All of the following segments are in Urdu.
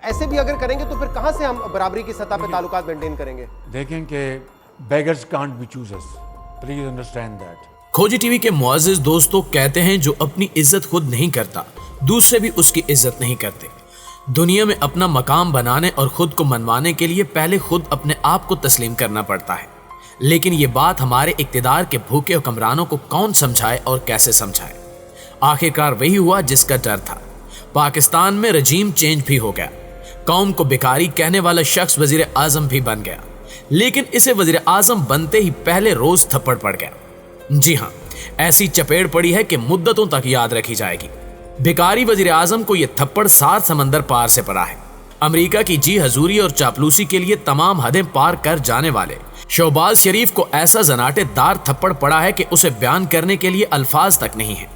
ایسے بھی اگر کریں گے تو پھر کہاں سے ہم برابری کی سطح پہ تعلقات مینٹین کریں گے؟ دیکھیں کہ beggars can't be choosers. Please understand that. Khoji T V کے معزز دوستوں کہتے ہیں جو اپنی عزت خود نہیں کرتا دوسرے بھی اس کی عزت نہیں کرتے. دنیا میں اپنا مقام بنانے اور خود کو منوانے کے لیے پہلے خود اپنے آپ کو تسلیم کرنا پڑتا ہے. لیکن یہ بات ہمارے اقتدار کے بھوکے حکمرانوں کو کون سمجھائے اور کیسے سمجھائے؟ آخرکار وہی ہوا جس کا ڈر تھا. پاکستان میں رجیم چینج بھی ہو گیا. قوم کو بیکاری کہنے والا شخص وزیر اعظم بھی بن گیا. لیکن اسے وزیر اعظم بنتے ہی پہلے روز تھپڑ پڑ گیا. جی ہاں، ایسی چپیڑ پڑی ہے کہ مدتوں تک یاد رکھی جائے گی. بیکاری وزیر اعظم کو یہ تھپڑ 7 سمندر پار سے پڑا ہے. امریکہ کی جی حضوری اور چاپلوسی کے لیے تمام حدیں پار کر جانے والے شہباز شریف کو ایسا زناٹے دار تھپڑ پڑا ہے کہ اسے بیان کرنے کے لیے الفاظ تک نہیں ہیں.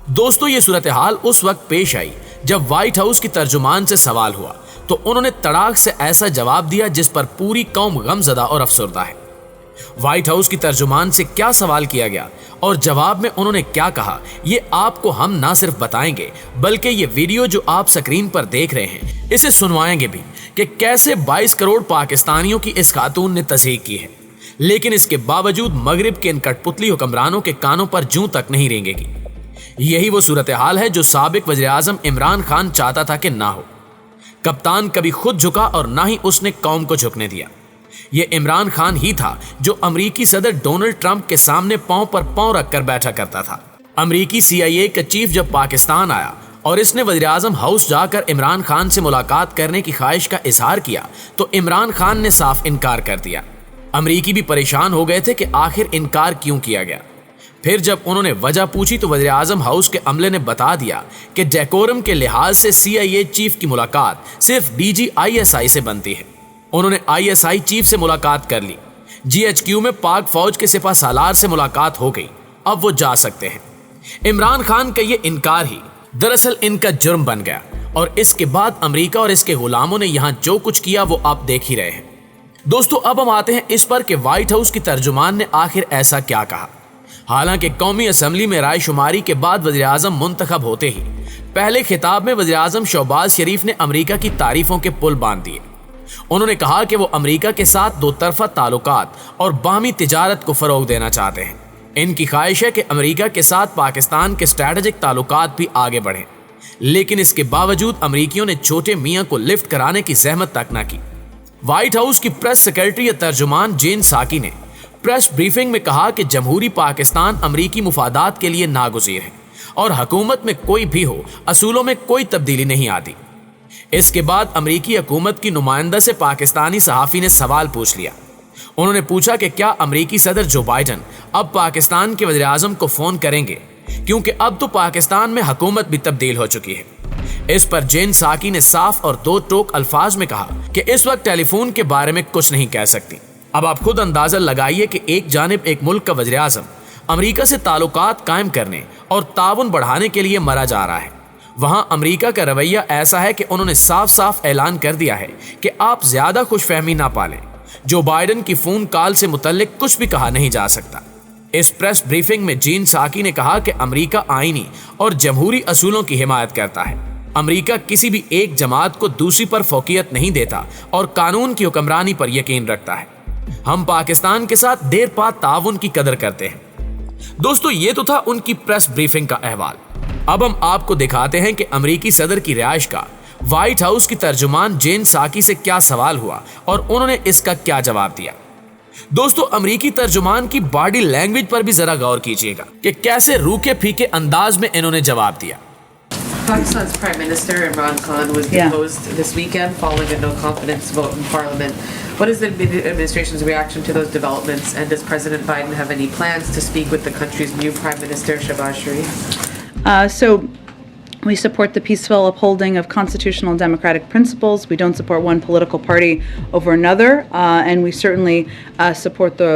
دوستو یہ صورتحال اس وقت پیش آئی جب وائٹ ہاؤس کی ترجمان سے سوال ہوا تو انہوں نے تڑاک سے ایسا جواب دیا جس پر پوری قوم غمزدہ اور افسردہ ہے. وائٹ ہاؤس کی ترجمان سے کیا سوال کیا گیا اور جواب میں انہوں نے کیا کہا یہ آپ کو ہم نہ صرف بتائیں گے بلکہ یہ ویڈیو جو آپ سکرین پر دیکھ رہے ہیں اسے سنوائیں گے بھی کہ کیسے 22 کروڑ پاکستانیوں کی اس خاتون نے تصدیق کی ہے. لیکن اس کے باوجود مغرب کے ان کٹ پتلی حکمرانوں کے کانوں پر جوں تک نہیں رینگے گی. یہی وہ صورتحال ہے جو سابق وزیر اعظم عمران خان چاہتا تھا کہ نہ ہو. کپتان کبھی خود جھکا اور نہ ہی اس نے قوم کو جھکنے دیا. یہ عمران خان ہی تھا جو امریکی صدر ڈونلڈ ٹرمپ کے سامنے پاؤں پر پاؤں رکھ کر بیٹھا کرتا تھا. امریکی CIA کا چیف جب پاکستان آیا اور اس نے وزیر اعظم ہاؤس جا کر عمران خان سے ملاقات کرنے کی خواہش کا اظہار کیا تو عمران خان نے صاف انکار کر دیا. امریکی بھی پریشان ہو گئے تھے کہ آخر انکار کیوں کیا گیا. پھر جب انہوں نے وجہ پوچھی تو وزیر اعظم ہاؤس کے عملے نے بتا دیا کہ ڈیکورم کے لحاظ سے CIA چیف کی ملاقات صرف DG ISI سے بنتی ہے. انہوں نے ISI چیف سے ملاقات کر لی. GHQ میں پاک فوج کے سپہ سالار سے ملاقات ہو گئی. اب وہ جا سکتے ہیں. عمران خان کا یہ انکار ہی دراصل ان کا جرم بن گیا اور اس کے بعد امریکہ اور اس کے غلاموں نے یہاں جو کچھ کیا وہ آپ دیکھ ہی رہے ہیں. دوستو اب ہم آتے ہیں اس پر کہ وائٹ ہاؤس کی ترجمان نے آخر ایسا کیا کہا. حالانکہ قومی اسمبلی میں رائے شماری کے بعد وزیر اعظم منتخب ہوتے ہی پہلے خطاب میں وزیر اعظم شہباز شریف نے امریکہ کی تعریفوں کے پل باندھ دیے. انہوں نے کہا کہ وہ امریکہ کے ساتھ دو طرفہ تعلقات اور باہمی تجارت کو فروغ دینا چاہتے ہیں. ان کی خواہش ہے کہ امریکہ کے ساتھ پاکستان کے اسٹریٹجک تعلقات بھی آگے بڑھیں. لیکن اس کے باوجود امریکیوں نے چھوٹے میاں کو لفٹ کرانے کی زحمت تک نہ کی. وائٹ ہاؤس کی پریس سیکرٹری یا ترجمان جین ساکی نے پریس بریفنگ میں کہا کہ جمہوری پاکستان امریکی مفادات کے لیے ناگزیر ہے اور حکومت میں کوئی بھی ہو اصولوں میں کوئی تبدیلی نہیں آتی. اس کے بعد امریکی حکومت کی نمائندہ سے پاکستانی صحافی نے سوال پوچھ لیا. انہوں نے پوچھا کہ کیا امریکی صدر جو بائیڈن اب پاکستان کے وزیر اعظم کو فون کریں گے کیونکہ اب تو پاکستان میں حکومت بھی تبدیل ہو چکی ہے. اس پر جین ساکی نے صاف اور دو ٹوک الفاظ میں کہا کہ اس وقت ٹیلی فون کے بارے میں کچھ نہیں کہہ سکتی. اب آپ خود اندازہ لگائیے کہ ایک جانب ایک ملک کا وزیر اعظم امریکہ سے تعلقات قائم کرنے اور تعاون بڑھانے کے لیے مرا جا رہا ہے. وہاں امریکہ کا رویہ ایسا ہے کہ انہوں نے صاف صاف اعلان کر دیا ہے کہ آپ زیادہ خوش فہمی نہ پالیں. جو بائیڈن کی فون کال سے متعلق کچھ بھی کہا نہیں جا سکتا. اس پریس بریفنگ میں جین ساکی نے کہا کہ امریکہ آئینی اور جمہوری اصولوں کی حمایت کرتا ہے. امریکہ کسی بھی ایک جماعت کو دوسری پر فوقیت نہیں دیتا اور قانون کی حکمرانی پر یقین رکھتا ہے. ہم پاکستان کے ساتھ دیر پا تعاون کی قدر کرتے ہیں. دوستو یہ تو تھا ان کی پریس بریفنگ کا احوال. اب ہم آپ کو دکھاتے ہیں کہ امریکی صدر کی رہائش کا وائٹ ہاؤس کی ترجمان جین ساکی سے کیا سوال ہوا اور انہوں نے اس کا کیا جواب دیا. دوستو امریکی ترجمان کی باڈی لینگویج پر بھی ذرا غور کیجیے گا کہ کیسے روکھے پھیکے انداز میں انہوں نے جواب دیا. Pakistan's Prime Minister Imran Khan was deposed this weekend following a no confidence vote in Parliament. What is the administration's reaction to those developments, and does President Biden have any plans to speak with the country's new Prime Minister Shehbaz Sharif? So we support the peaceful upholding of constitutional and democratic principles. We don't support one political party over another, and we certainly support the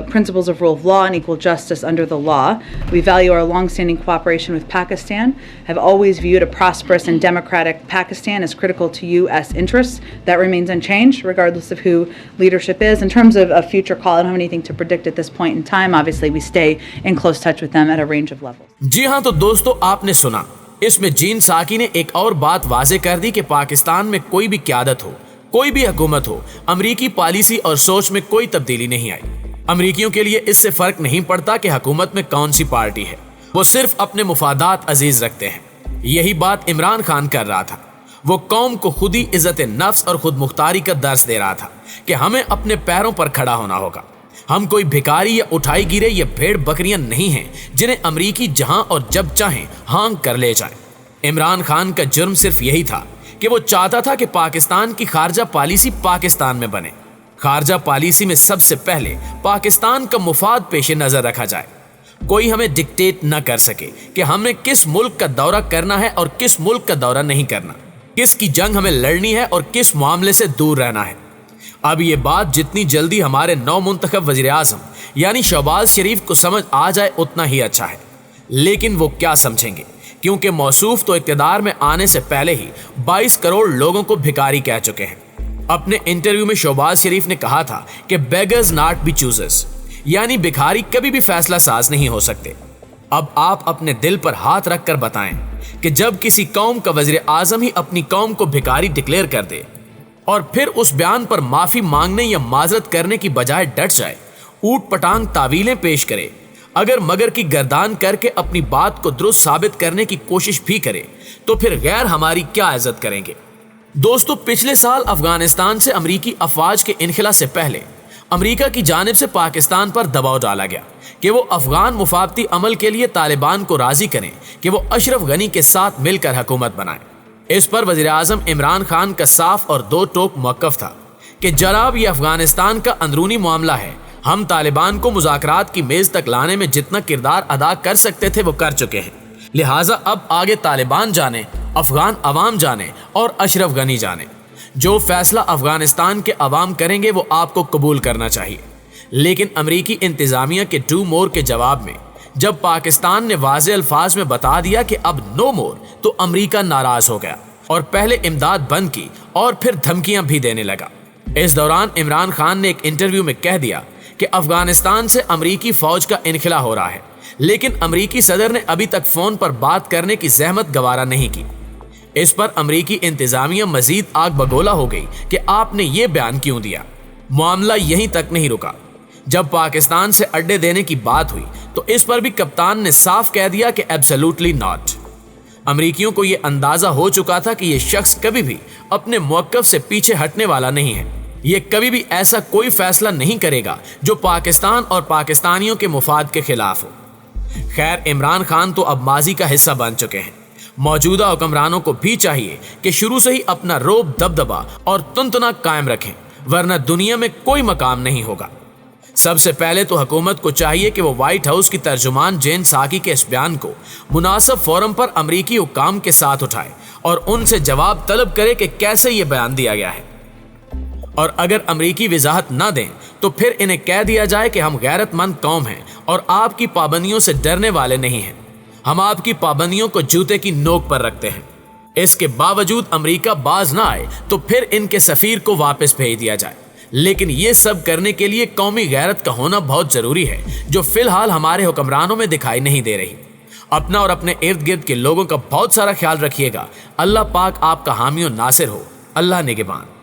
principles of rule of law and equal justice under the law. We value our long-standing cooperation with Pakistan, have always viewed a prosperous and democratic Pakistan as critical to U.S. interests. That remains unchanged, regardless of who leadership is. In terms of a future call, I don't have anything to predict at this point in time. Obviously, we stay in close touch with them at a range of levels. جی ہاں تو دوستو آپ نے سنا اس میں جین ساکی نے ایک اور بات واضح کر دی کہ پاکستان میں کوئی بھی قیادت ہو، کوئی بھی حکومت ہو، امریکی پالیسی اور سوچ میں کوئی تبدیلی نہیں آئی۔ امریکیوں کے لیے اس سے فرق نہیں پڑتا کہ حکومت میں کون سی پارٹی ہے، وہ صرف اپنے مفادات عزیز رکھتے ہیں۔ یہی بات عمران خان کر رہا تھا۔ وہ قوم کو خود ہی عزت نفس اور خود مختاری کا درس دے رہا تھا کہ ہمیں اپنے پیروں پر کھڑا ہونا ہوگا۔ ہم کوئی بھکاری یا اٹھائی گیرے یا بھیڑ بکریاں نہیں ہیں جنہیں امریکی جہاں اور جب چاہیں ہانگ کر لے جائیں۔ عمران خان کا جرم صرف یہی تھا کہ وہ چاہتا تھا کہ پاکستان کی خارجہ پالیسی پاکستان میں بنے۔ خارجہ پالیسی میں سب سے پہلے پاکستان کا مفاد پیش نظر رکھا جائے۔ کوئی ہمیں ڈکٹیٹ نہ کر سکے کہ ہمیں کس ملک کا دورہ کرنا ہے اور کس ملک کا دورہ نہیں کرنا، کس کی جنگ ہمیں لڑنی ہے اور کس معاملے سے دور رہنا ہے۔ اب یہ بات جتنی جلدی ہمارے نو منتخب وزیر اعظم یعنی شہباز شریف کو سمجھ آ جائے اتنا ہی اچھا ہے، لیکن وہ کیا سمجھیں گے، کیونکہ موصوف تو اقتدار میں آنے سے پہلے ہی 22 کروڑ لوگوں کو بھکاری کہہ چکے ہیں۔ اپنے انٹرویو میں شہباز شریف نے کہا تھا کہ بیگرز ناٹ بی چوزرز، یعنی بھکاری کبھی بھی فیصلہ ساز نہیں ہو سکتے۔ اب آپ اپنے دل پر ہاتھ رکھ کر بتائیں کہ جب کسی قوم کا وزیر اعظم ہی اپنی قوم کو بھکاری ڈکلیئر کر دے اور پھر اس بیان پر معافی مانگنے یا معذرت کرنے کی بجائے ڈٹ جائے، اوٹ پٹانگ تعویلیں پیش کرے، اگر مگر کی گردان کر کے اپنی بات کو درست ثابت کرنے کی کوشش بھی کرے، تو پھر غیر ہماری کیا عزت کریں گے؟ دوستو، پچھلے سال افغانستان سے امریکی افواج کے انخلا سے پہلے امریکہ کی جانب سے پاکستان پر دباؤ ڈالا گیا کہ وہ افغان مفاقتی عمل کے لیے طالبان کو راضی کریں کہ وہ اشرف غنی کے ساتھ مل کر حکومت بنائیں۔ اس پر وزیر اعظم عمران خان کا صاف اور دو ٹوک موقف تھا کہ جناب یہ افغانستان کا اندرونی معاملہ ہے، ہم طالبان کو مذاکرات کی میز تک لانے میں جتنا کردار ادا کر سکتے تھے وہ کر چکے ہیں، لہٰذا اب آگے طالبان جانے، افغان عوام جانے اور اشرف غنی جانے، جو فیصلہ افغانستان کے عوام کریں گے وہ آپ کو قبول کرنا چاہیے۔ لیکن امریکی انتظامیہ کے ڈو مور کے جواب میں جب پاکستان نے واضح الفاظ میں بتا دیا کہ اب نو مور، تو امریکہ ناراض ہو گیا اور پہلے امداد بند کی اور پھر دھمکیاں بھی دینے لگا۔ اس دوران عمران خان نے ایک انٹرویو میں کہہ دیا کہ افغانستان سے امریکی فوج کا انخلا ہو رہا ہے، لیکن امریکی صدر نے ابھی تک فون پر بات کرنے کی زحمت گوارا نہیں کی۔ اس پر امریکی انتظامیہ مزید آگ بگولا ہو گئی کہ آپ نے یہ بیان کیوں دیا۔ معاملہ یہیں تک نہیں رکا، جب پاکستان سے اڈے دینے کی بات ہوئی تو اس پر بھی کپتان نے صاف کہہ دیا کہ ایبسلیوٹلی ناٹ۔ امریکیوں کو یہ اندازہ ہو چکا تھا کہ یہ شخص کبھی بھی اپنے موقف سے پیچھے ہٹنے والا نہیں ہے، یہ کبھی بھی ایسا کوئی فیصلہ نہیں کرے گا جو پاکستان اور پاکستانیوں کے مفاد کے خلاف ہو۔ خیر، عمران خان تو اب ماضی کا حصہ بن چکے ہیں۔ موجودہ حکمرانوں کو بھی چاہیے کہ شروع سے ہی اپنا روب دبدبا اور تنتنا قائم رکھیں، ورنہ دنیا میں کوئی مقام نہیں ہوگا۔ سب سے پہلے تو حکومت کو چاہیے کہ وہ وائٹ ہاؤس کی ترجمان جین ساکی کے اس بیان کو مناسب فورم پر امریکی حکام کے ساتھ اٹھائے اور ان سے جواب طلب کرے کہ کیسے یہ بیان دیا گیا ہے، اور اگر امریکی وضاحت نہ دیں تو پھر انہیں کہہ دیا جائے کہ ہم غیرت مند قوم ہیں اور آپ کی پابندیوں سے ڈرنے والے نہیں ہیں، ہم آپ کی پابندیوں کو جوتے کی نوک پر رکھتے ہیں۔ اس کے باوجود امریکہ باز نہ آئے تو پھر ان کے سفیر کو واپس بھیج دیا جائے، لیکن یہ سب کرنے کے لیے قومی غیرت کا ہونا بہت ضروری ہے، جو فی الحال ہمارے حکمرانوں میں دکھائی نہیں دے رہی۔ اپنا اور اپنے ارد گرد کے لوگوں کا بہت سارا خیال رکھیے گا۔ اللہ پاک آپ کا حامی و ناصر ہو۔ اللہ نگہبان۔